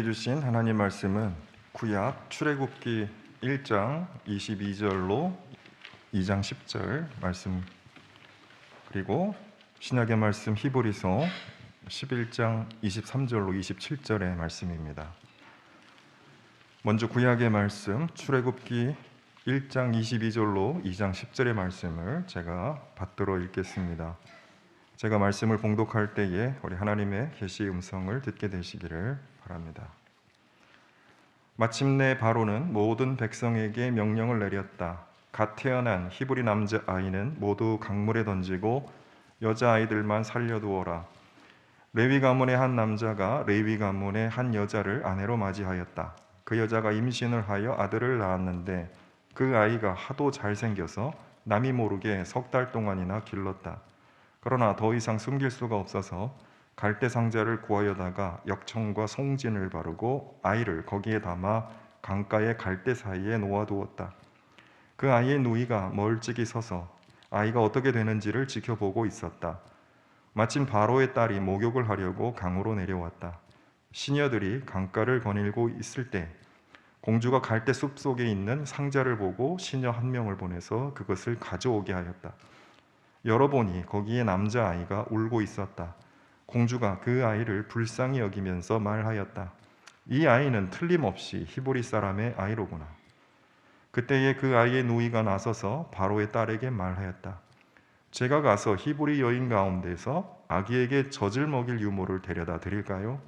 주신 하나님 말씀은 구약 출애굽기 1장 22절로 2장 10절 말씀, 그리고 신약의 말씀 히브리서 11장 23절로 27절의 말씀입니다. 먼저 구약의 말씀 출애굽기 1장 22절로 2장 10절의 말씀을 제가 받들어 읽겠습니다. 제가 말씀을 봉독할 때에 우리 하나님의 계시 음성을 듣게 되시기를 바랍니다. 마침내 바로는 모든 백성에게 명령을 내렸다. 갓 태어난 히브리 남자 아이는 모두 강물에 던지고 여자 아이들만 살려두어라. 레위 가문의 한 남자가 레위 가문의 한 여자를 아내로 맞이하였다. 그 여자가 임신을 하여 아들을 낳았는데 그 아이가 하도 잘생겨서 남이 모르게 3달 동안이나 길렀다. 그러나 더 이상 숨길 수가 없어서 갈대 상자를 구하여다가 역청과 송진을 바르고 아이를 거기에 담아 강가의 갈대 사이에 놓아두었다. 그 아이의 누이가 멀찍이 서서 아이가 어떻게 되는지를 지켜보고 있었다. 마침 바로의 딸이 목욕을 하려고 강으로 내려왔다. 시녀들이 강가를 거닐고 있을 때 공주가 갈대 숲 속에 있는 상자를 보고 시녀 한 명을 보내서 그것을 가져오게 하였다. 열어보니 거기에 남자아이가 울고 있었다. 공주가 그 아이를 불쌍히 여기면서 말하였다. 이 아이는 틀림없이 히브리 사람의 아이로구나. 그때에 그 아이의 누이가 나서서 바로의 딸에게 말하였다. 제가 가서 히브리 여인 가운데서 아기에게 젖을 먹일 유모를 데려다 드릴까요?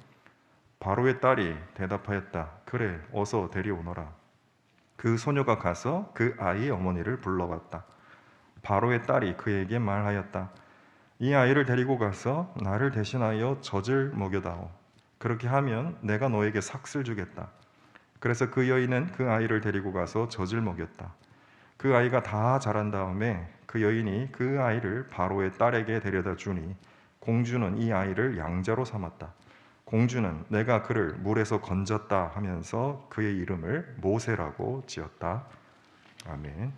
바로의 딸이 대답하였다. 그래, 어서 데려오너라. 그 소녀가 가서 그 아이의 어머니를 불러왔다. 바로의 딸이 그에게 말하였다. 이 아이를 데리고 가서 나를 대신하여 젖을 먹여다오. 그렇게 하면 내가 너에게 삭슬 주겠다. 그래서 그 여인은 그 아이를 데리고 가서 젖을 먹였다. 그 아이가 다 자란 다음에 그 여인이 그 아이를 바로의 딸에게 데려다 주니 공주는 이 아이를 양자로 삼았다. 공주는 내가 그를 물에서 건졌다 하면서 그의 이름을 모세라고 지었다. 아멘.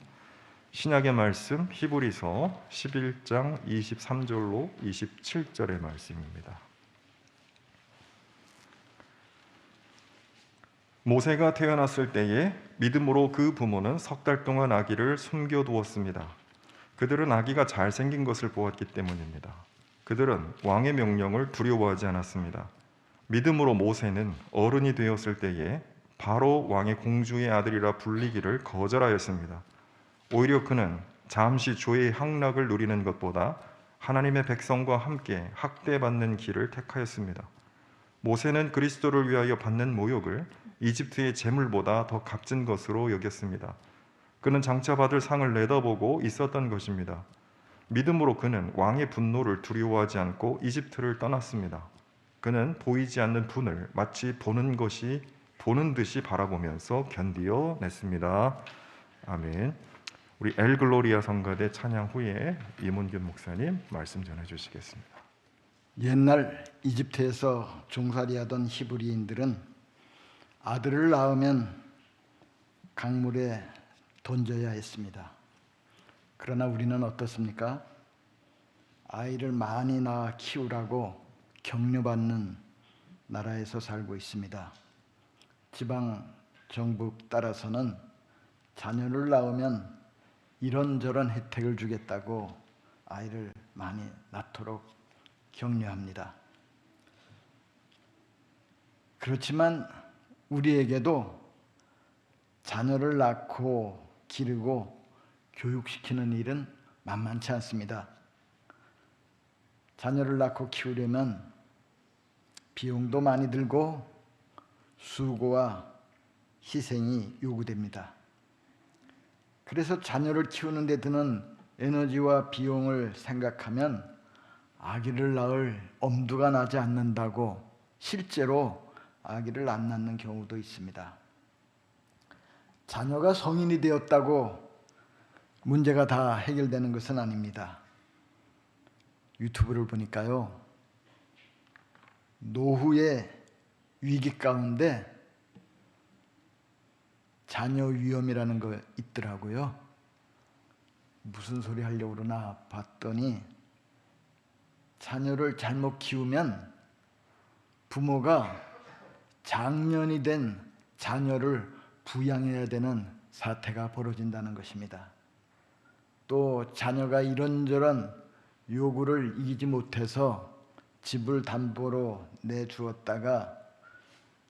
신약의 말씀 히브리서 11장 23절로 27절의 말씀입니다. 모세가 태어났을 때에 믿음으로 그 부모는 3달 동안 아기를 숨겨두었습니다. 그들은 아기가 잘생긴 것을 보았기 때문입니다. 그들은 왕의 명령을 두려워하지 않았습니다. 믿음으로 모세는 어른이 되었을 때에 바로 왕의 공주의 아들이라 불리기를 거절하였습니다. 오히려 그는 잠시 조의 향락을 누리는 것보다 하나님의 백성과 함께 학대받는 길을 택하였습니다. 모세는 그리스도를 위하여 받는 모욕을 이집트의 재물보다 더 값진 것으로 여겼습니다. 그는 장차 받을 상을 내다보고 있었던 것입니다. 믿음으로 그는 왕의 분노를 두려워하지 않고 이집트를 떠났습니다. 그는 보이지 않는 분을 마치 보는 듯이 바라보면서 견디어 냈습니다. 아멘. 우리 엘글로리아 성가대 찬양 후에 이문균 목사님 말씀 전해 주시겠습니다. 옛날 이집트에서 종살이하던 히브리인들은 아들을 낳으면 강물에 던져야 했습니다. 그러나 우리는 어떻습니까? 아이를 많이 낳아 키우라고 격려받는 나라에서 살고 있습니다. 지방 정부 따라서는 자녀를 낳으면 이런저런 혜택을 주겠다고 아이를 많이 낳도록 격려합니다. 그렇지만 우리에게도 자녀를 낳고 기르고 교육시키는 일은 만만치 않습니다. 자녀를 낳고 키우려면 비용도 많이 들고 수고와 희생이 요구됩니다. 그래서 자녀를 키우는 데 드는 에너지와 비용을 생각하면 아기를 낳을 엄두가 나지 않는다고 실제로 아기를 안 낳는 경우도 있습니다. 자녀가 성인이 되었다고 문제가 다 해결되는 것은 아닙니다. 유튜브를 보니까요, 노후의 위기 가운데 자녀 위험이라는 거 있더라고요. 무슨 소리 하려고 그러나 봤더니 자녀를 잘못 키우면 부모가 장년이 된 자녀를 부양해야 되는 사태가 벌어진다는 것입니다. 또 자녀가 이런저런 요구를 이기지 못해서 집을 담보로 내주었다가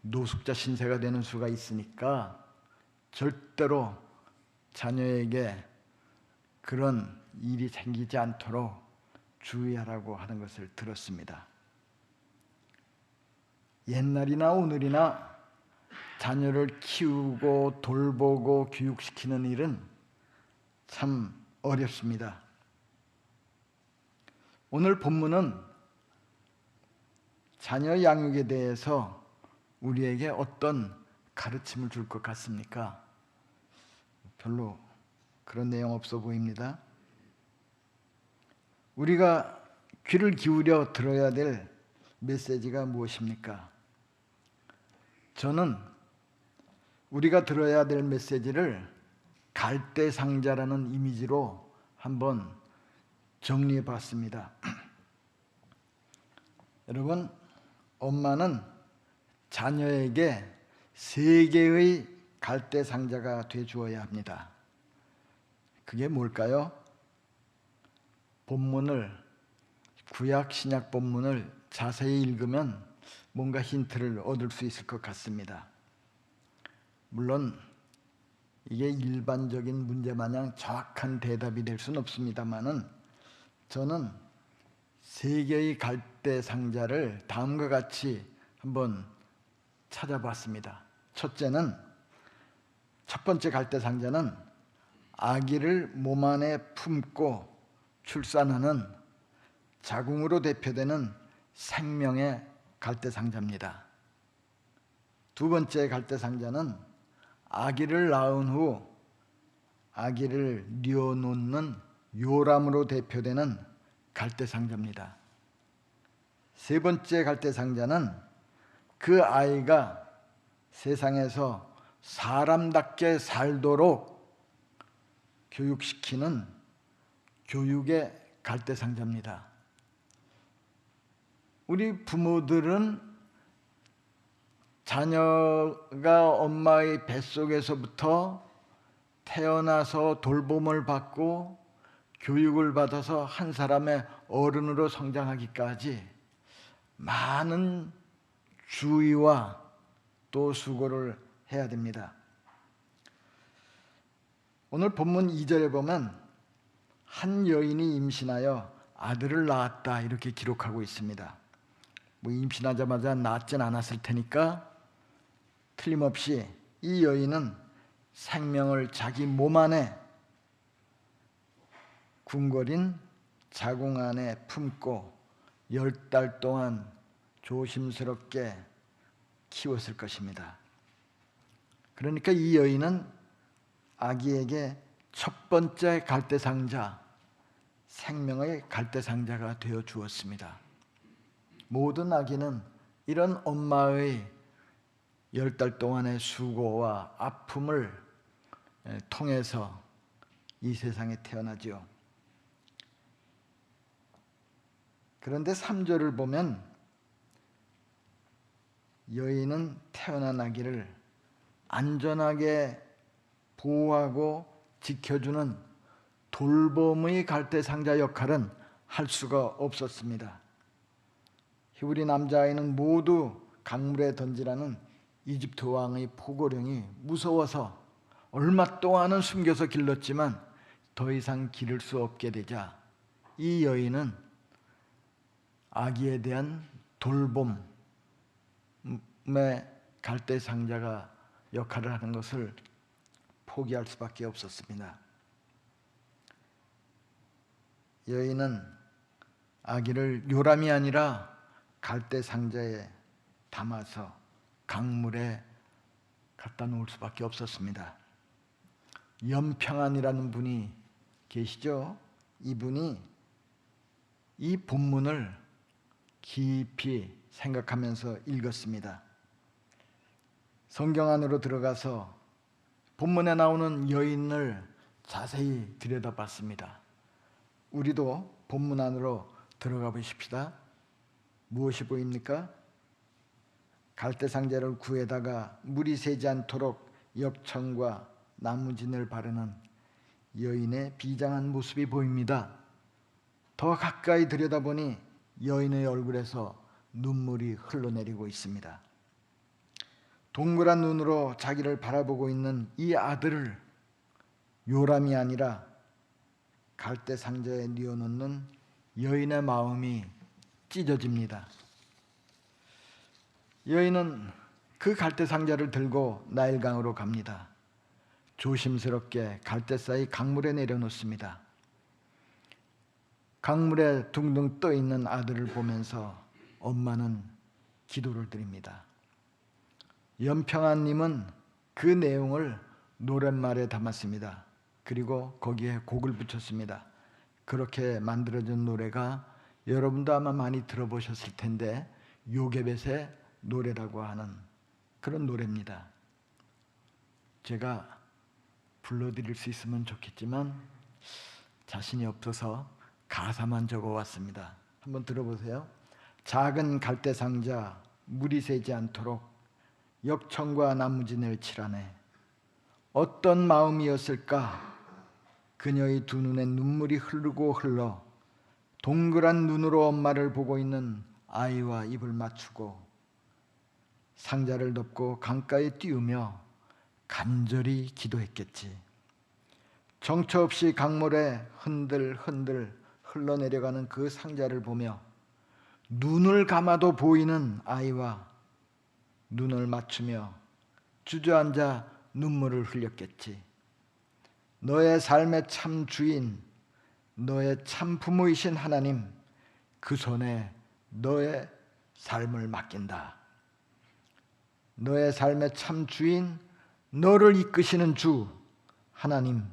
노숙자 신세가 되는 수가 있으니까 절대로 자녀에게 그런 일이 생기지 않도록 주의하라고 하는 것을 들었습니다. 옛날이나 오늘이나 자녀를 키우고 돌보고 교육시키는 일은 참 어렵습니다. 오늘 본문은 자녀 양육에 대해서 우리에게 어떤 가르침을 줄 것 같습니까? 별로 그런 내용 없어 보입니다. 우리가 귀를 기울여 들어야 될 메시지가 무엇입니까? 저는 우리가 들어야 될 메시지를 갈대상자라는 이미지로 한번 정리해 봤습니다. 여러분, 엄마는 자녀에게 3개의 갈대상자가 돼 주어야 합니다. 그게 뭘까요? 본문을, 구약 신약 본문을 자세히 읽으면 뭔가 힌트를 얻을 수 있을 것 같습니다. 물론 이게 일반적인 문제 마냥 정확한 대답이 될 수는 없습니다만은 저는 3개의 갈대 상자를 다음과 같이 한번 찾아봤습니다. 첫 번째 갈대 상자는 아기를 몸 안에 품고 출산하는 자궁으로 대표되는 생명의 갈대 상자입니다. 두 번째 갈대 상자는 아기를 낳은 후 아기를 뉘어놓는 요람으로 대표되는 갈대 상자입니다. 세 번째 갈대 상자는 그 아이가 세상에서 사람답게 살도록 교육시키는 교육의 갈대 상자입니다. 우리 부모들은 자녀가 엄마의 뱃속에서부터 태어나서 돌봄을 받고 교육을 받아서 한 사람의 어른으로 성장하기까지 많은 주의와 또 수고를 해야 됩니다. 오늘 본문 2절에 보면 한 여인이 임신하여 아들을 낳았다 이렇게 기록하고 있습니다. 임신하자마자 낳진 않았을 테니까 틀림없이 이 여인은 생명을 자기 몸 안에 궁궐인 자궁 안에 품고 10달 동안 조심스럽게 키웠을 것입니다. 그러니까 이 여인은 아기에게 첫 번째 갈대상자, 생명의 갈대상자가 되어 주었습니다. 모든 아기는 이런 엄마의 10달 동안의 수고와 아픔을 통해서 이 세상에 태어나지요. 그런데 3절을 보면 여인은 태어난 아기를 안전하게 보호하고 지켜주는 돌봄의 갈대상자 역할은 할 수가 없었습니다. 히브리 남자아이는 모두 강물에 던지라는 이집트 왕의 포고령이 무서워서 얼마 동안은 숨겨서 길렀지만 더 이상 기를 수 없게 되자 이 여인은 아기에 대한 돌봄의 갈대상자가 역할을 하는 것을 포기할 수밖에 없었습니다. 여인은 아기를 요람이 아니라 갈대상자에 담아서 강물에 갖다 놓을 수밖에 없었습니다. 연평안이라는 분이 계시죠? 이분이 이 본문을 깊이 생각하면서 읽었습니다. 성경 안으로 들어가서 본문에 나오는 여인을 자세히 들여다봤습니다. 우리도 본문 안으로 들어가 보십시다. 무엇이 보입니까? 갈대상자를 구해다가 물이 새지 않도록 역청과 나무진을 바르는 여인의 비장한 모습이 보입니다. 더 가까이 들여다보니 여인의 얼굴에서 눈물이 흘러내리고 있습니다. 동그란 눈으로 자기를 바라보고 있는 이 아들을 요람이 아니라 갈대상자에 뉘어놓는 여인의 마음이 찢어집니다. 여인은 그 갈대상자를 들고 나일강으로 갑니다. 조심스럽게 갈대 사이 강물에 내려놓습니다. 강물에 둥둥 떠 있는 아들을 보면서 엄마는 기도를 드립니다. 연평안님은 그 내용을 노랫말에 담았습니다. 그리고 거기에 곡을 붙였습니다. 그렇게 만들어진 노래가 여러분도 아마 많이 들어보셨을 텐데 요게벳의 노래라고 하는 그런 노래입니다. 제가 불러드릴 수 있으면 좋겠지만 자신이 없어서 가사만 적어왔습니다. 한번 들어보세요. 작은 갈대상자 물이 새지 않도록 역청과 나무진을 칠하네. 어떤 마음이었을까? 그녀의 두 눈에 눈물이 흐르고 흘러 동그란 눈으로 엄마를 보고 있는 아이와 입을 맞추고 상자를 덮고 강가에 띄우며 간절히 기도했겠지. 정처 없이 강물에 흔들흔들 흘러내려가는 그 상자를 보며 눈을 감아도 보이는 아이와 눈을 맞추며 주저앉아 눈물을 흘렸겠지. 너의 삶의 참 주인, 너의 참 부모이신 하나님, 그 손에 너의 삶을 맡긴다. 너의 삶의 참 주인, 너를 이끄시는 주 하나님,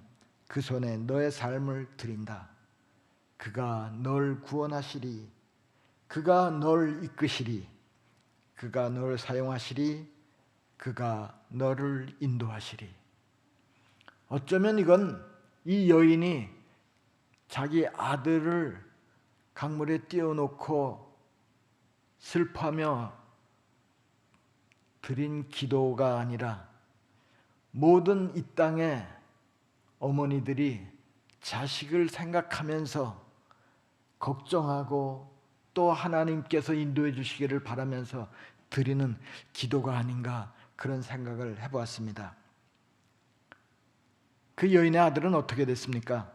그 손에 너의 삶을 드린다. 그가 널 구원하시리, 그가 널 이끄시리, 그가 널 사용하시리, 그가 너를 인도하시리. 어쩌면 이건 이 여인이 자기 아들을 강물에 띄워놓고 슬퍼하며 드린 기도가 아니라 모든 이 땅의 어머니들이 자식을 생각하면서 걱정하고 또 하나님께서 인도해 주시기를 바라면서 드리는 기도가 아닌가, 그런 생각을 해보았습니다. 그 여인의 아들은 어떻게 됐습니까?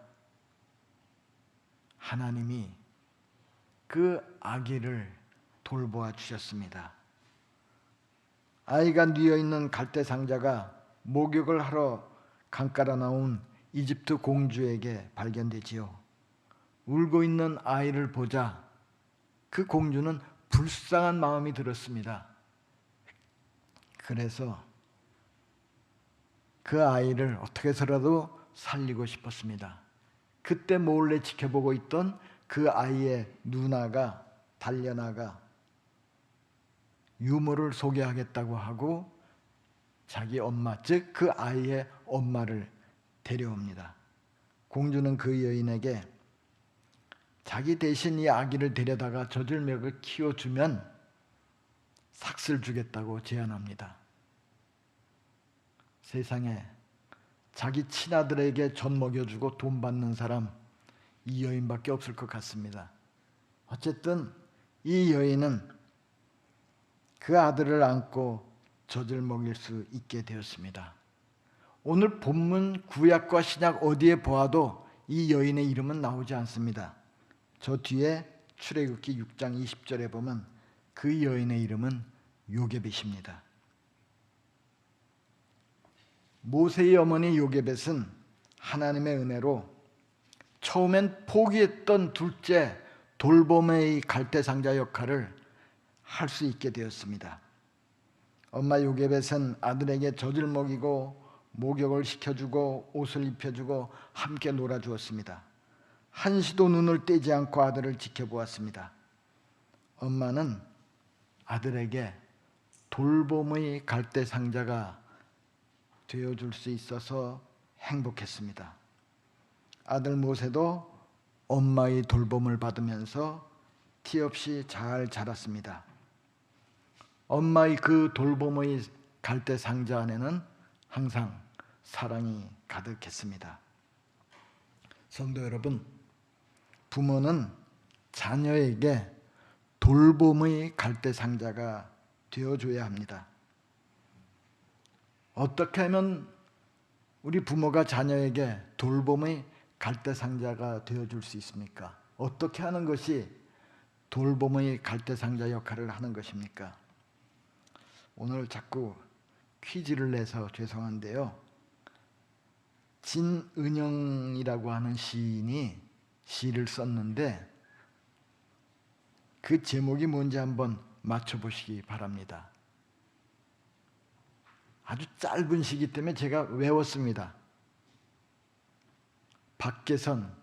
하나님이 그 아기를 돌보아 주셨습니다. 아이가 뉘어있는 갈대상자가 목욕을 하러 강가로 나온 이집트 공주에게 발견되지요. 울고 있는 아이를 보자 그 공주는 불쌍한 마음이 들었습니다. 그래서 그 아이를 어떻게 해서라도 살리고 싶었습니다. 그때 몰래 지켜보고 있던 그 아이의 누나가 달려나가 유모를 소개하겠다고 하고 자기 엄마, 즉 그 아이의 엄마를 데려옵니다. 공주는 그 여인에게 자기 대신 이 아기를 데려다가 젖을먹을 키워주면 삭슬 주겠다고 제안합니다. 세상에 자기 친아들에게 젖 먹여주고 돈 받는 사람, 이 여인밖에 없을 것 같습니다. 어쨌든 이 여인은 그 아들을 안고 젖을 먹일 수 있게 되었습니다. 오늘 본문 구약과 신약 어디에 보아도 이 여인의 이름은 나오지 않습니다. 저 뒤에 출애굽기 6장 20절에 보면 그 여인의 이름은 요게벳입니다. 모세의 어머니 요게벳은 하나님의 은혜로 처음엔 포기했던 둘째 돌봄의 갈대상자 역할을 할 수 있게 되었습니다. 엄마 요게벳은 아들에게 젖을 먹이고 목욕을 시켜주고 옷을 입혀주고 함께 놀아주었습니다. 한시도 눈을 떼지 않고 아들을 지켜보았습니다. 엄마는 아들에게 돌봄의 갈대상자가 되어줄 수 있어서 행복했습니다. 아들 모세도 엄마의 돌봄을 받으면서 티 없이 잘 자랐습니다. 엄마의 그 돌봄의 갈대 상자 안에는 항상 사랑이 가득했습니다. 성도 여러분, 부모는 자녀에게 돌봄의 갈대 상자가 되어줘야 합니다. 어떻게 하면 우리 부모가 자녀에게 돌봄의 갈대 상자가 되어줄 수 있습니까? 어떻게 하는 것이 돌봄의 갈대 상자 역할을 하는 것입니까? 오늘 자꾸 퀴즈를 내서 죄송한데요. 진은영이라고 하는 시인이 시를 썼는데 그 제목이 뭔지 한번 맞춰보시기 바랍니다. 아주 짧은 시기 때문에 제가 외웠습니다. 밖에선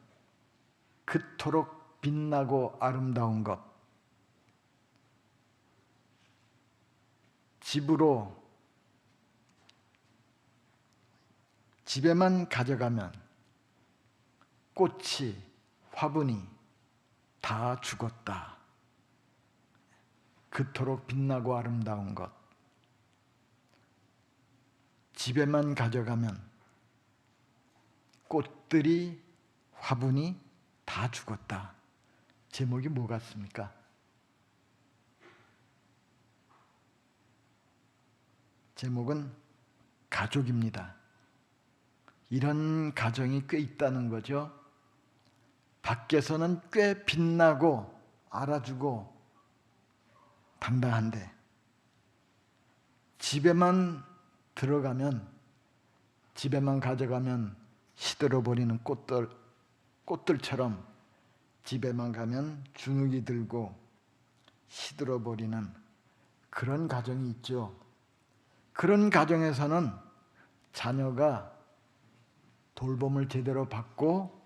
그토록 빛나고 아름다운 것, 집에만 가져가면 꽃이 화분이 다 죽었다. 그토록 빛나고 아름다운 것, 집에만 가져가면 꽃들이 화분이 다 죽었다. 제목이 뭐 같습니까? 제목은 가족입니다. 이런 가정이 꽤 있다는 거죠. 밖에서는 꽤 빛나고 알아주고 당당한데 집에만 들어가면, 집에만 가져가면 시들어버리는 꽃들처럼 집에만 가면 주눅이 들고 시들어버리는 그런 가정이 있죠. 그런 가정에서는 자녀가 돌봄을 제대로 받고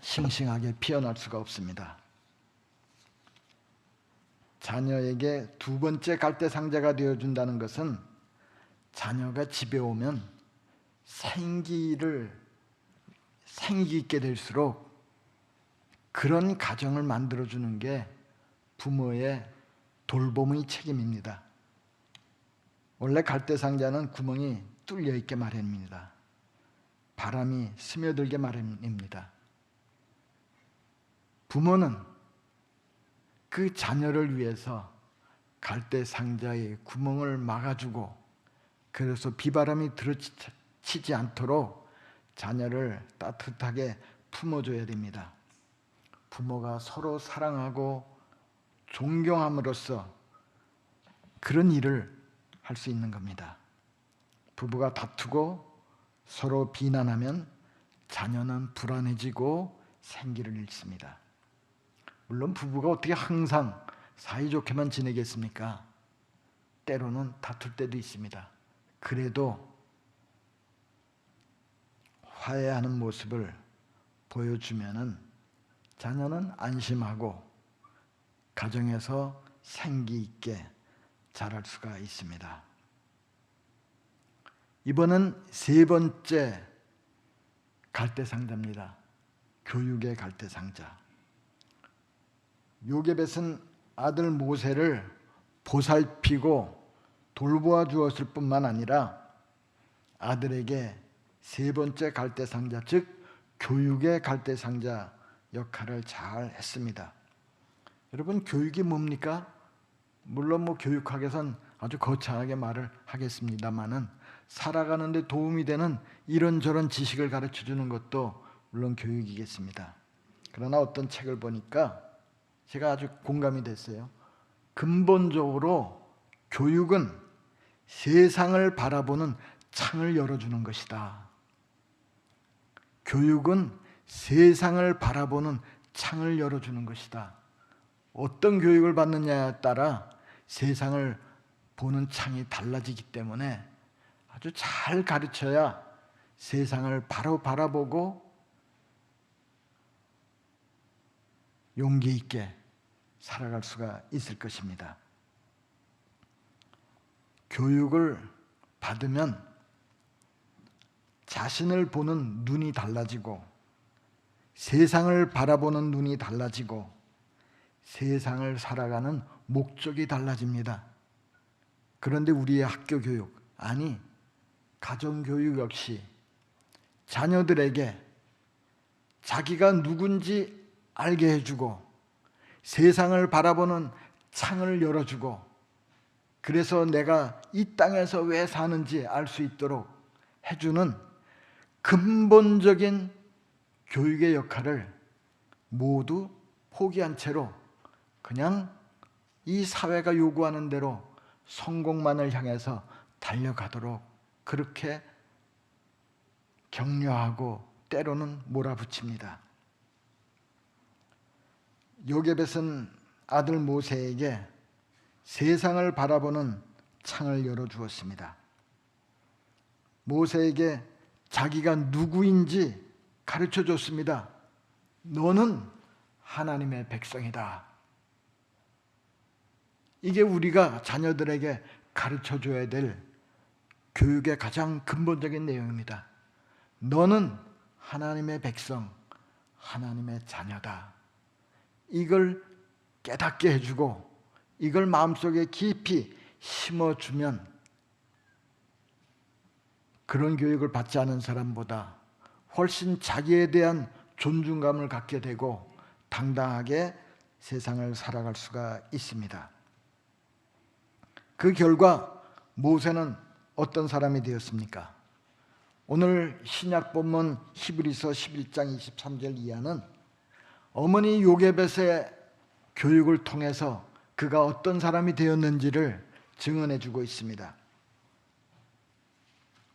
싱싱하게 피어날 수가 없습니다. 자녀에게 두 번째 갈대 상자가 되어준다는 것은 자녀가 집에 오면 생기 있게 될수록 그런 가정을 만들어주는 게 부모의 돌봄의 책임입니다. 원래 갈대 상자는 구멍이 뚫려 있게 마련입니다. 바람이 스며들게 마련입니다. 부모는 그 자녀를 위해서 갈대 상자의 구멍을 막아주고, 그래서 비바람이 들어치지 않도록 자녀를 따뜻하게 품어줘야 됩니다. 부모가 서로 사랑하고 존경함으로써 그런 일을 할 수 있는 겁니다. 부부가 다투고 서로 비난하면 자녀는 불안해지고 생기를 잃습니다. 물론 부부가 어떻게 항상 사이좋게만 지내겠습니까? 때로는 다툴 때도 있습니다. 그래도 화해하는 모습을 보여주면은 자녀는 안심하고 가정에서 생기 있게 자랄 수가 있습니다. 이번은 세 번째 갈대 상자입니다. 교육의 갈대 상자. 요게벳은 아들 모세를 보살피고 돌보아 주었을 뿐만 아니라 아들에게 세 번째 갈대 상자, 즉 교육의 갈대 상자 역할을 잘 했습니다. 여러분, 교육이 뭡니까? 물론 교육학에선 아주 거창하게 말을 하겠습니다마는 살아가는 데 도움이 되는 이런저런 지식을 가르쳐 주는 것도 물론 교육이겠습니다. 그러나 어떤 책을 보니까 제가 아주 공감이 됐어요. 근본적으로 교육은 세상을 바라보는 창을 열어주는 것이다. 교육은 세상을 바라보는 창을 열어주는 것이다. 어떤 교육을 받느냐에 따라 세상을 보는 창이 달라지기 때문에 아주 잘 가르쳐야 세상을 바로 바라보고 용기 있게 살아갈 수가 있을 것입니다. 교육을 받으면 자신을 보는 눈이 달라지고 세상을 바라보는 눈이 달라지고 세상을 살아가는 목적이 달라집니다. 그런데 우리의 학교 교육, 아니 가정 교육 역시 자녀들에게 자기가 누군지 알게 해주고 세상을 바라보는 창을 열어주고 그래서 내가 이 땅에서 왜 사는지 알 수 있도록 해주는 근본적인 교육의 역할을 모두 포기한 채로 그냥 이 사회가 요구하는 대로 성공만을 향해서 달려가도록 그렇게 격려하고 때로는 몰아붙입니다. 요게벳은 아들 모세에게 세상을 바라보는 창을 열어주었습니다. 모세에게 자기가 누구인지 가르쳐 줬습니다. 너는 하나님의 백성이다. 이게 우리가 자녀들에게 가르쳐 줘야 될 교육의 가장 근본적인 내용입니다. 너는 하나님의 백성, 하나님의 자녀다. 이걸 깨닫게 해주고 이걸 마음속에 깊이 심어주면 그런 교육을 받지 않은 사람보다 훨씬 자기에 대한 존중감을 갖게 되고 당당하게 세상을 살아갈 수가 있습니다. 그 결과 모세는 어떤 사람이 되었습니까? 오늘 신약 본문 히브리서 11장 23절 이하는 어머니 요게벳의 교육을 통해서 그가 어떤 사람이 되었는지를 증언해 주고 있습니다.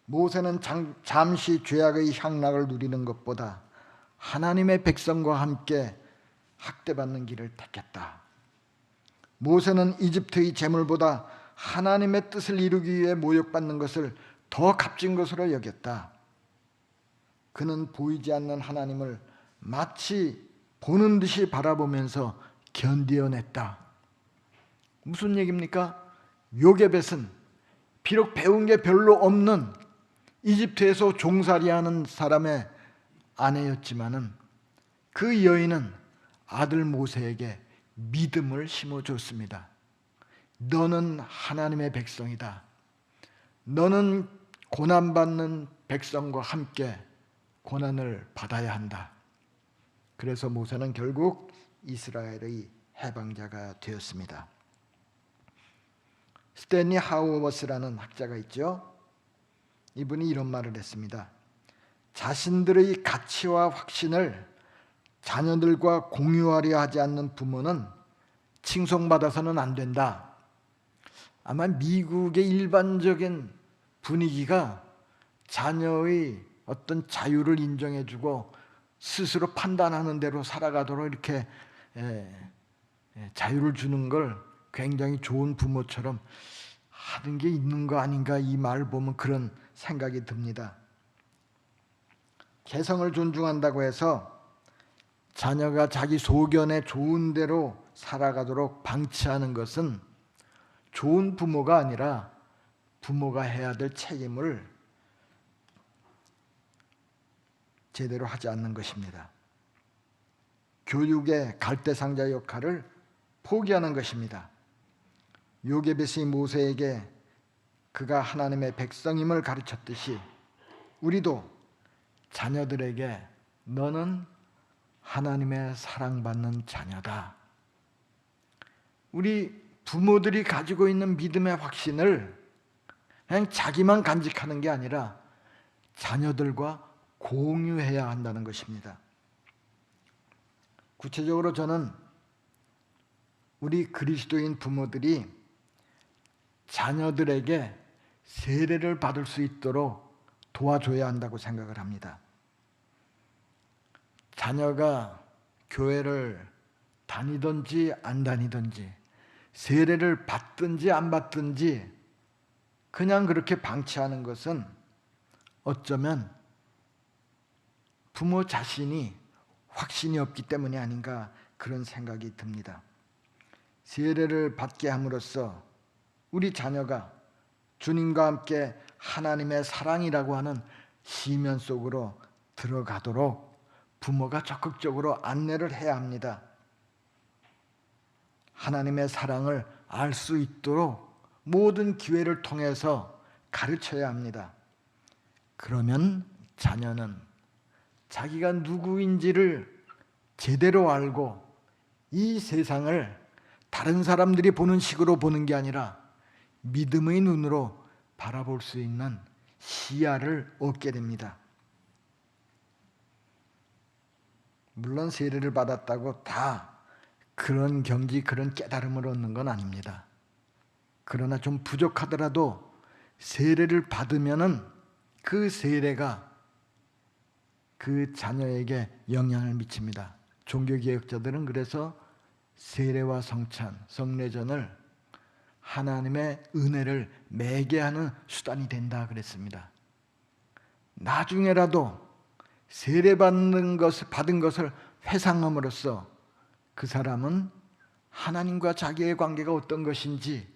모세는 잠시 죄악의 향락을 누리는 것보다 하나님의 백성과 함께 학대받는 길을 택했다. 모세는 이집트의 재물보다 하나님의 뜻을 이루기 위해 모욕받는 것을 더 값진 것으로 여겼다. 그는 보이지 않는 하나님을 마치 보는 듯이 바라보면서 견디어냈다. 무슨 얘기입니까? 요게벳은 비록 배운 게 별로 없는 이집트에서 종살이하는 사람의 아내였지만은 그 여인은 아들 모세에게 믿음을 심어줬습니다. 너는 하나님의 백성이다. 너는 고난받는 백성과 함께 고난을 받아야 한다. 그래서 모세는 결국 이스라엘의 해방자가 되었습니다. 스탠리 하우어스라는 학자가 있죠. 이분이 이런 말을 했습니다. 자신들의 가치와 확신을 자녀들과 공유하려 하지 않는 부모는 칭송받아서는 안 된다. 아마 미국의 일반적인 분위기가 자녀의 어떤 자유를 인정해주고 스스로 판단하는 대로 살아가도록 이렇게 자유를 주는 걸 굉장히 좋은 부모처럼 하는 게 있는 거 아닌가, 이 말을 보면 그런 생각이 듭니다. 개성을 존중한다고 해서 자녀가 자기 소견에 좋은 대로 살아가도록 방치하는 것은 좋은 부모가 아니라 부모가 해야 될 책임을 제대로 하지 않는 것입니다. 교육의 갈대상자 역할을 포기하는 것입니다. 요게벳이 모세에게 그가 하나님의 백성임을 가르쳤듯이 우리도 자녀들에게 너는 하나님의 사랑받는 자녀다. 우리 부모들이 가지고 있는 믿음의 확신을 그냥 자기만 간직하는 게 아니라 자녀들과 공유해야 한다는 것입니다. 구체적으로 저는 우리 그리스도인 부모들이 자녀들에게 세례를 받을 수 있도록 도와줘야 한다고 생각을 합니다. 자녀가 교회를 다니든지 안 다니든지 세례를 받든지 안 받든지 그냥 그렇게 방치하는 것은 어쩌면 부모 자신이 확신이 없기 때문이 아닌가 그런 생각이 듭니다. 세례를 받게 함으로써 우리 자녀가 주님과 함께 하나님의 사랑이라고 하는 시면 속으로 들어가도록 부모가 적극적으로 안내를 해야 합니다. 하나님의 사랑을 알 수 있도록 모든 기회를 통해서 가르쳐야 합니다. 그러면 자녀는 자기가 누구인지를 제대로 알고 이 세상을 다른 사람들이 보는 식으로 보는 게 아니라 믿음의 눈으로 바라볼 수 있는 시야를 얻게 됩니다. 물론 세례를 받았다고 다 그런 경지, 그런 깨달음을 얻는 건 아닙니다. 그러나 좀 부족하더라도 세례를 받으면은 그 세례가 그 자녀에게 영향을 미칩니다. 종교개혁자들은 그래서 세례와 성찬, 성례전을 하나님의 은혜를 매개하는 수단이 된다 그랬습니다. 나중에라도 세례받는 것을 받은 것을 회상함으로써 그 사람은 하나님과 자기의 관계가 어떤 것인지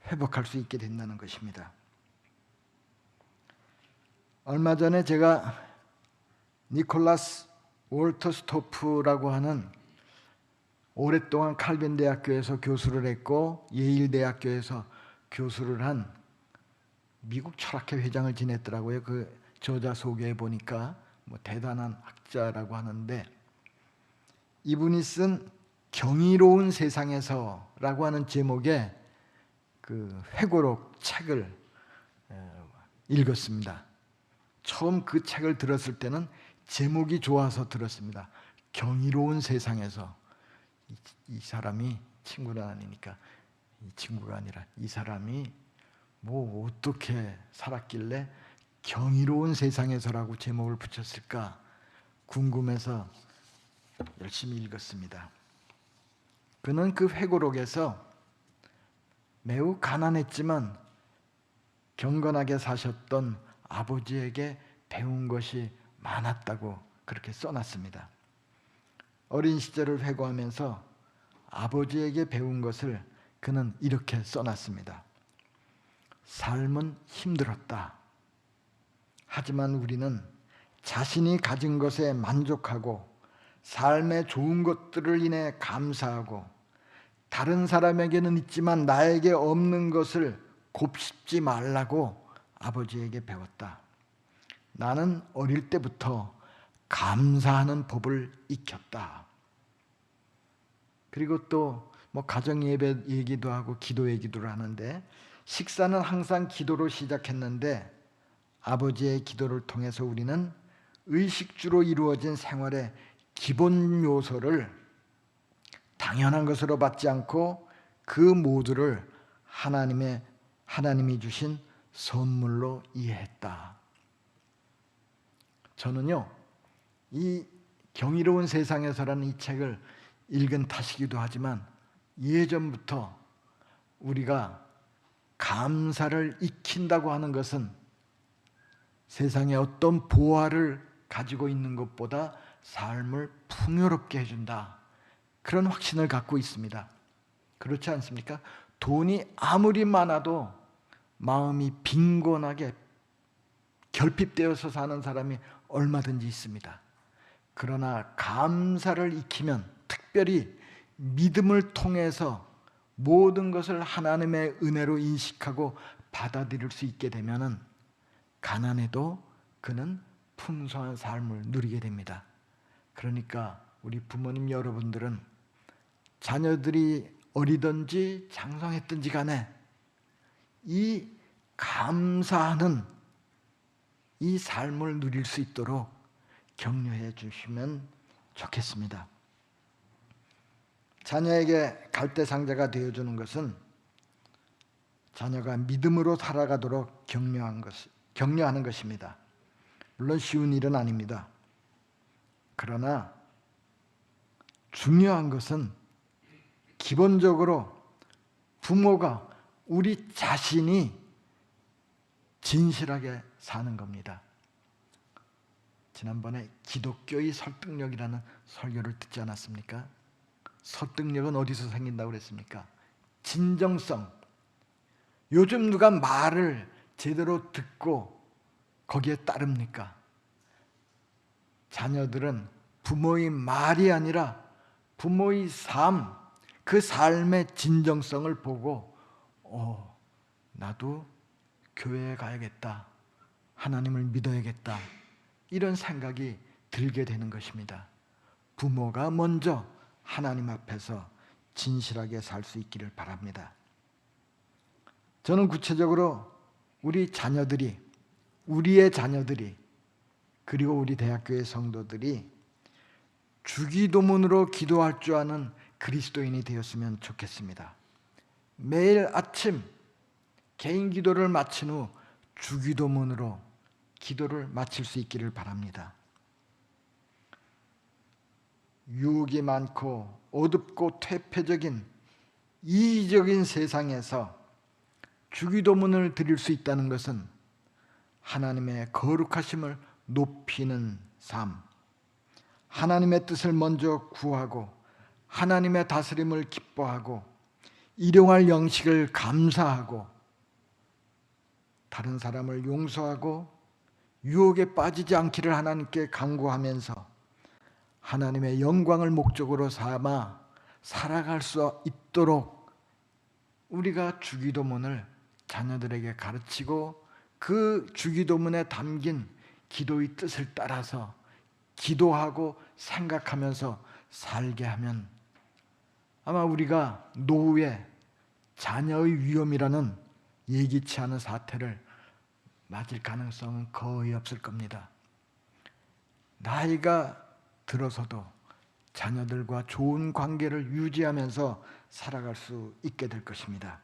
회복할 수 있게 된다는 것입니다. 얼마 전에 제가 니콜라스 월터스토프라고 하는 오랫동안 칼빈 대학교에서 교수를 했고 예일 대학교에서 교수를 한 미국 철학회 회장을 지냈더라고요. 그 저자 소개해 보니까 뭐 대단한 학자라고 하는데, 이분이 쓴 경이로운 세상에서라고 하는 제목의 그 회고록 책을 읽었습니다. 처음 그 책을 들었을 때는 제목이 좋아서 들었습니다. 경이로운 세상에서. 이 사람이 친구는 아니니까 이 친구가 아니라 이 사람이 뭐 어떻게 살았길래 경이로운 세상에서라고 제목을 붙였을까 궁금해서 열심히 읽었습니다. 그는 그 회고록에서 매우 가난했지만 경건하게 사셨던 아버지에게 배운 것이 많았다고 그렇게 써놨습니다. 어린 시절을 회고하면서 아버지에게 배운 것을 그는 이렇게 써놨습니다. 삶은 힘들었다. 하지만 우리는 자신이 가진 것에 만족하고 삶의 좋은 것들을 인해 감사하고 다른 사람에게는 있지만 나에게 없는 것을 곱씹지 말라고 아버지에게 배웠다. 나는 어릴 때부터 감사하는 법을 익혔다. 그리고 또 뭐 가정 예배 얘기도 하고 기도 얘기도 하는데, 식사는 항상 기도로 시작했는데 아버지의 기도를 통해서 우리는 의식주로 이루어진 생활의 기본 요소를 당연한 것으로 받지 않고 그 모두를 하나님이 주신 선물로 이해했다. 저는요, 이 경이로운 세상에서라는 이 책을 읽은 탓이기도 하지만 예전부터 우리가 감사를 익힌다고 하는 것은 세상에 어떤 보화를 가지고 있는 것보다 삶을 풍요롭게 해준다, 그런 확신을 갖고 있습니다. 그렇지 않습니까? 돈이 아무리 많아도 마음이 빈곤하게 결핍되어서 사는 사람이 얼마든지 있습니다. 그러나 감사를 익히면, 특별히 믿음을 통해서 모든 것을 하나님의 은혜로 인식하고 받아들일 수 있게 되면은 가난해도 그는 풍성한 삶을 누리게 됩니다. 그러니까 우리 부모님 여러분들은 자녀들이 어리든지 장성했든지 간에 이 감사하는 이 삶을 누릴 수 있도록 격려해 주시면 좋겠습니다. 자녀에게 갈대상자가 되어주는 것은 자녀가 믿음으로 살아가도록 격려하는 것입니다. 물론 쉬운 일은 아닙니다. 그러나 중요한 것은 기본적으로 부모가 우리 자신이 진실하게 사는 겁니다. 지난번에 기독교의 설득력이라는 설교를 듣지 않았습니까? 설득력은 어디서 생긴다고 그랬습니까? 진정성. 요즘 누가 말을 제대로 듣고 거기에 따릅니까? 자녀들은 부모의 말이 아니라 부모의 삶, 그 삶의 진정성을 보고 나도 교회에 가야겠다, 하나님을 믿어야겠다, 이런 생각이 들게 되는 것입니다. 부모가 먼저 하나님 앞에서 진실하게 살 수 있기를 바랍니다. 저는 구체적으로 우리의 자녀들이, 그리고 우리 대학교의 성도들이 주기도문으로 기도할 줄 아는 그리스도인이 되었으면 좋겠습니다. 매일 아침 개인 기도를 마친 후 주기도문으로 기도를 마칠 수 있기를 바랍니다. 유혹이 많고 어둡고 퇴폐적인 이기적인 세상에서 주기도문을 드릴 수 있다는 것은 하나님의 거룩하심을 높이는 삶, 하나님의 뜻을 먼저 구하고 하나님의 다스림을 기뻐하고 일용할 양식을 감사하고 다른 사람을 용서하고 유혹에 빠지지 않기를 하나님께 간구하면서 하나님의 영광을 목적으로 삼아 살아갈 수 있도록 우리가 주기도문을 자녀들에게 가르치고 그 주기도문에 담긴 기도의 뜻을 따라서 기도하고 생각하면서 살게 하면 아마 우리가 노후에 자녀의 위험이라는 예기치 않은 사태를 맞을 가능성은 거의 없을 겁니다. 나이가 들어서도 자녀들과 좋은 관계를 유지하면서 살아갈 수 있게 될 것입니다.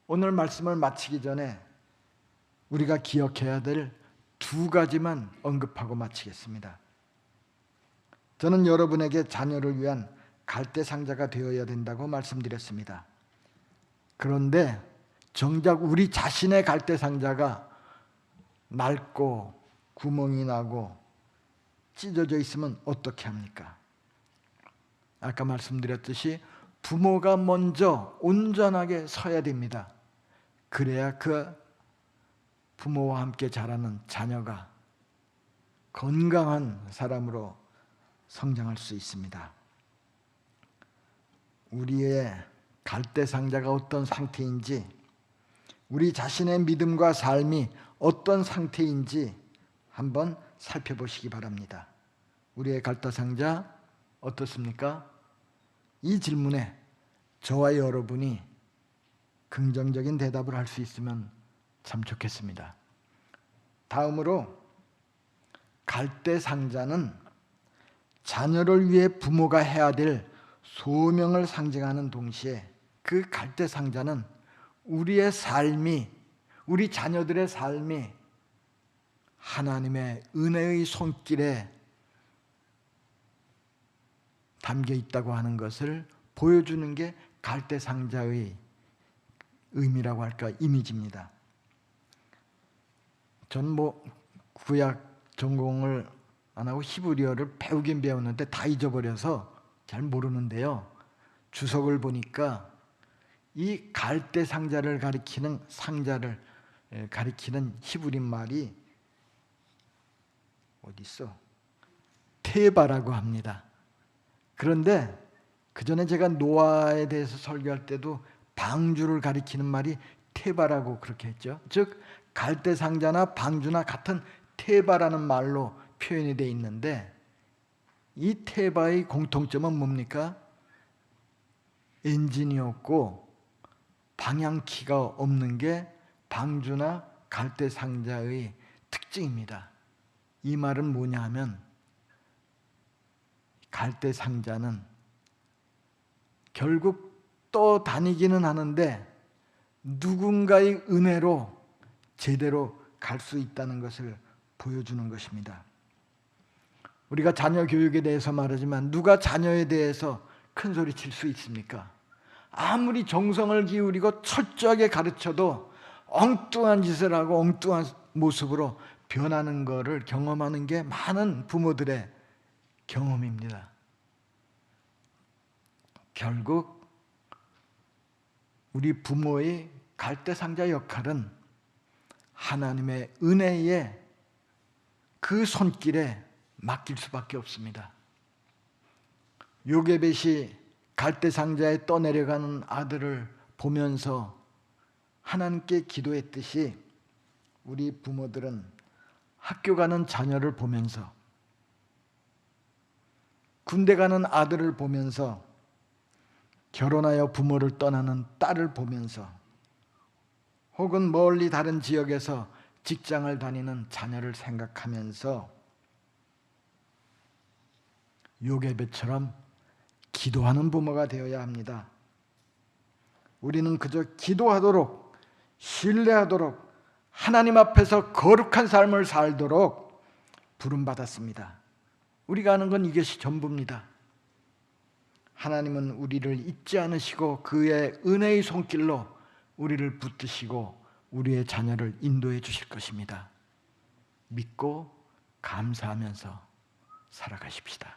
오늘 말씀을 마치기 전에 우리가 기억해야 될 2가지만 언급하고 마치겠습니다. 저는 여러분에게 자녀를 위한 갈대상자가 되어야 된다고 말씀드렸습니다. 그런데 정작 우리 자신의 갈대상자가 낡고 구멍이 나고 찢어져 있으면 어떻게 합니까? 아까 말씀드렸듯이 부모가 먼저 온전하게 서야 됩니다. 그래야 그 부모와 함께 자라는 자녀가 건강한 사람으로 성장할 수 있습니다. 우리의 갈대상자가 어떤 상태인지, 우리 자신의 믿음과 삶이 어떤 상태인지 한번 살펴보시기 바랍니다. 우리의 갈대상자 어떻습니까? 이 질문에 저와 여러분이 긍정적인 대답을 할 수 있으면 참 좋겠습니다. 다음으로 갈대상자는 자녀를 위해 부모가 해야 될 소명을 상징하는 동시에 그 갈대상자는 우리의 삶이, 우리 자녀들의 삶이 하나님의 은혜의 손길에 담겨 있다고 하는 것을 보여주는 게 갈대상자의 의미라고 할까, 이미지입니다. 전 구약 전공을 안 하고 히브리어를 배우긴 배웠는데 다 잊어버려서 잘 모르는데요. 주석을 보니까 이 갈대상자를 가리키는 상자를 가리키는 히브리 말이 어디 있어? 테바라고 합니다. 그런데 그 전에 제가 노아에 대해서 설교할 때도 방주를 가리키는 말이 테바라고 그렇게 했죠. 즉 갈대상자나 방주나 같은 테바라는 말로 표현이 되어 있는데, 이 테바의 공통점은 뭡니까? 엔진이 없고 방향키가 없는 게 방주나 갈대상자의 특징입니다. 이 말은 뭐냐 하면, 갈대상자는 결국 떠다니기는 하는데 누군가의 은혜로 제대로 갈 수 있다는 것을 보여주는 것입니다. 우리가 자녀 교육에 대해서 말하지만 누가 자녀에 대해서 큰 소리 칠 수 있습니까? 아무리 정성을 기울이고 철저하게 가르쳐도 엉뚱한 짓을 하고 엉뚱한 모습으로 변하는 것을 경험하는 게 많은 부모들의 경험입니다. 결국 우리 부모의 갈대상자 역할은 하나님의 은혜에 그 손길에 맡길 수밖에 없습니다. 요게벳이 갈대상자에 떠내려가는 아들을 보면서 하나님께 기도했듯이 우리 부모들은 학교 가는 자녀를 보면서, 군대 가는 아들을 보면서, 결혼하여 부모를 떠나는 딸을 보면서, 혹은 멀리 다른 지역에서 직장을 다니는 자녀를 생각하면서 요게벳처럼 기도하는 부모가 되어야 합니다. 우리는 그저 기도하도록, 신뢰하도록, 하나님 앞에서 거룩한 삶을 살도록 부름받았습니다. 우리가 아는 건 이것이 전부입니다. 하나님은 우리를 잊지 않으시고 그의 은혜의 손길로 우리를 붙드시고 우리의 자녀를 인도해 주실 것입니다. 믿고 감사하면서 살아가십시다.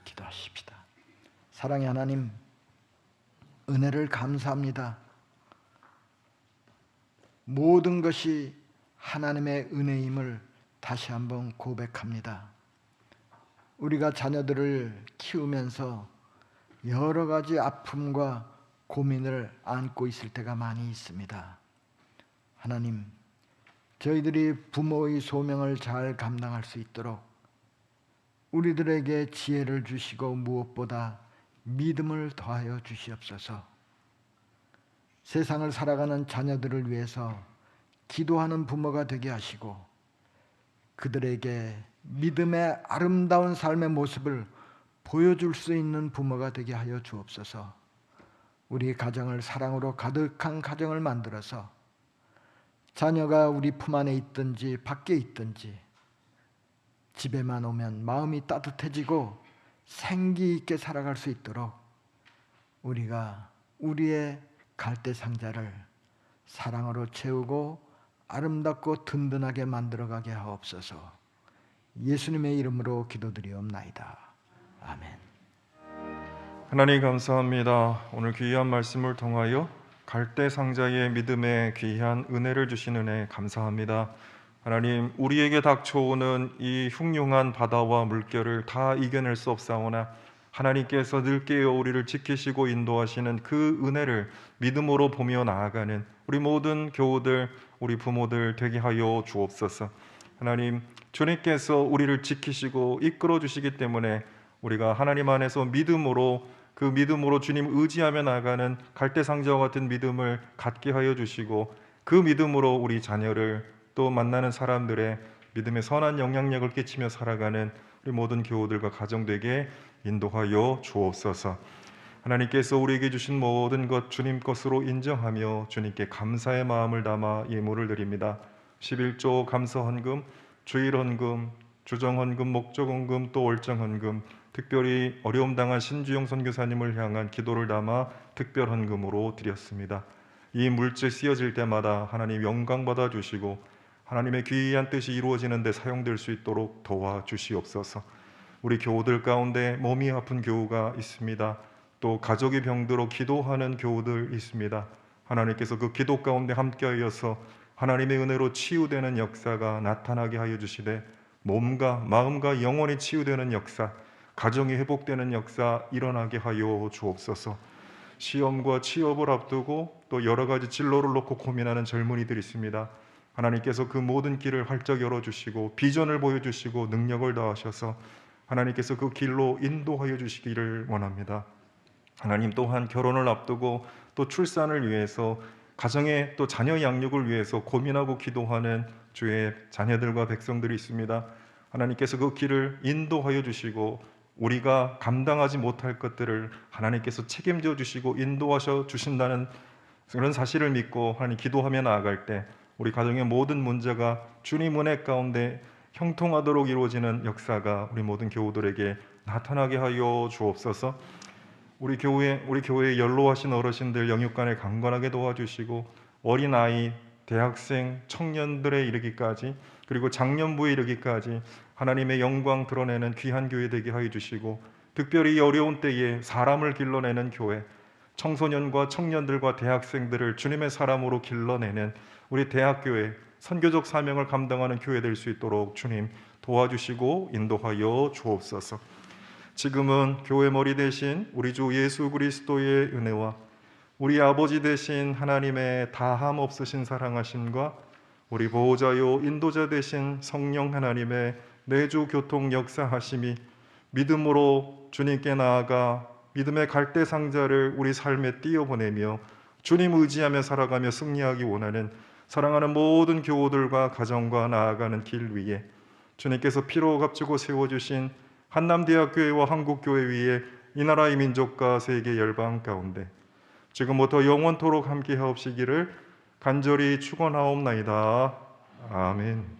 기도하십시다. 사랑의 하나님, 은혜를 감사합니다. 모든 것이 하나님의 은혜임을 다시 한번 고백합니다. 우리가 자녀들을 키우면서 여러 가지 아픔과 고민을 안고 있을 때가 많이 있습니다. 하나님, 저희들이 부모의 소명을 잘 감당할 수 있도록 우리들에게 지혜를 주시고 무엇보다 믿음을 더하여 주시옵소서. 세상을 살아가는 자녀들을 위해서 기도하는 부모가 되게 하시고 그들에게 믿음의 아름다운 삶의 모습을 보여줄 수 있는 부모가 되게 하여 주옵소서. 우리 가정을 사랑으로 가득한 가정을 만들어서 자녀가 우리 품 안에 있든지 밖에 있든지 집에만 오면 마음이 따뜻해지고 생기 있게 살아갈 수 있도록 우리가 우리의 갈대 상자를 사랑으로 채우고 아름답고 든든하게 만들어가게 하옵소서. 예수님의 이름으로 기도드리옵나이다. 아멘. 하나님 감사합니다. 오늘 귀한 말씀을 통하여 갈대 상자의 믿음에 귀한 은혜를 주신 은혜 감사합니다. 하나님, 우리에게 닥쳐오는 이 흉흉한 바다와 물결을 다 이겨낼 수 없사오나 하나님께서 늘 깨어 우리를 지키시고 인도하시는 그 은혜를 믿음으로 보며 나아가는 우리 모든 교우들, 우리 부모들 되게 하여 주옵소서. 하나님, 주님께서 우리를 지키시고 이끌어 주시기 때문에 우리가 하나님 안에서 믿음으로 그 믿음으로 주님 의지하며 나가는 갈대상자와 같은 믿음을 갖게 하여 주시고 그 믿음으로 우리 자녀를 또 만나는 사람들의 믿음의 선한 영향력을 끼치며 살아가는 우리 모든 교우들과 가정되게 인도하여 주옵소서. 하나님께서 우리에게 주신 모든 것 주님 것으로 인정하며 주님께 감사의 마음을 담아 예물을 드립니다. 11조 감사헌금, 주일헌금, 주정헌금, 목적헌금, 또 월정헌금, 특별히 어려움 당한 신주영 선교사님을 향한 기도를 담아 특별헌금으로 드렸습니다. 이 물질 쓰여질 때마다 하나님 영광 받아 주시고 하나님의 귀한 뜻이 이루어지는 데 사용될 수 있도록 도와주시옵소서. 우리 교우들 가운데 몸이 아픈 교우가 있습니다. 또 가족이 병들어 기도하는 교우들 있습니다. 하나님께서 그 기도 가운데 함께하여서 하나님의 은혜로 치유되는 역사가 나타나게 하여 주시되 몸과 마음과 영혼이 치유되는 역사, 가정이 회복되는 역사 일어나게 하여 주옵소서. 시험과 취업을 앞두고 또 여러 가지 진로를 놓고 고민하는 젊은이들이 있습니다. 하나님께서 그 모든 길을 활짝 열어주시고 비전을 보여주시고 능력을 다하셔서 하나님께서 그 길로 인도하여 주시기를 원합니다. 하나님, 또한 결혼을 앞두고 또 출산을 위해서 가정의 또 자녀 양육을 위해서 고민하고 기도하는 주의 자녀들과 백성들이 있습니다. 하나님께서 그 길을 인도하여 주시고 우리가 감당하지 못할 것들을 하나님께서 책임져 주시고 인도하셔 주신다는 그런 사실을 믿고 하나님 기도하며 나아갈 때 우리 가정의 모든 문제가 주님 은혜 가운데 형통하도록 이루어지는 역사가 우리 모든 교우들에게 나타나게 하여 주옵소서. 우리 교회에 연로하신 어르신들 영육간에 강건하게 도와주시고 어린아이, 대학생, 청년들에 이르기까지 그리고 장년부에 이르기까지 하나님의 영광 드러내는 귀한 교회 되게 하여 주시고 특별히 어려운 때에 사람을 길러내는 교회, 청소년과 청년들과 대학생들을 주님의 사람으로 길러내는 우리 대학교회, 선교적 사명을 감당하는 교회 될 수 있도록 주님 도와주시고 인도하여 주옵소서. 지금은 교회 머리 대신 우리 주 예수 그리스도의 은혜와 우리 아버지 대신 하나님의 다함 없으신 사랑하심과 우리 보호자요 인도자 대신 성령 하나님의 내주 교통 역사하심이 믿음으로 주님께 나아가 믿음의 갈대 상자를 우리 삶에 띄어보내며 주님 의지하며 살아가며 승리하기 원하는 사랑하는 모든 교우들과 가정과 나아가는 길 위에 주님께서 피로 값주고 세워주신 한남대학교회와 한국교회 위에 이 나라의 민족과 세계 열방 가운데 지금부터 영원토록 함께 하옵시기를 간절히 축원하옵나이다. 아멘.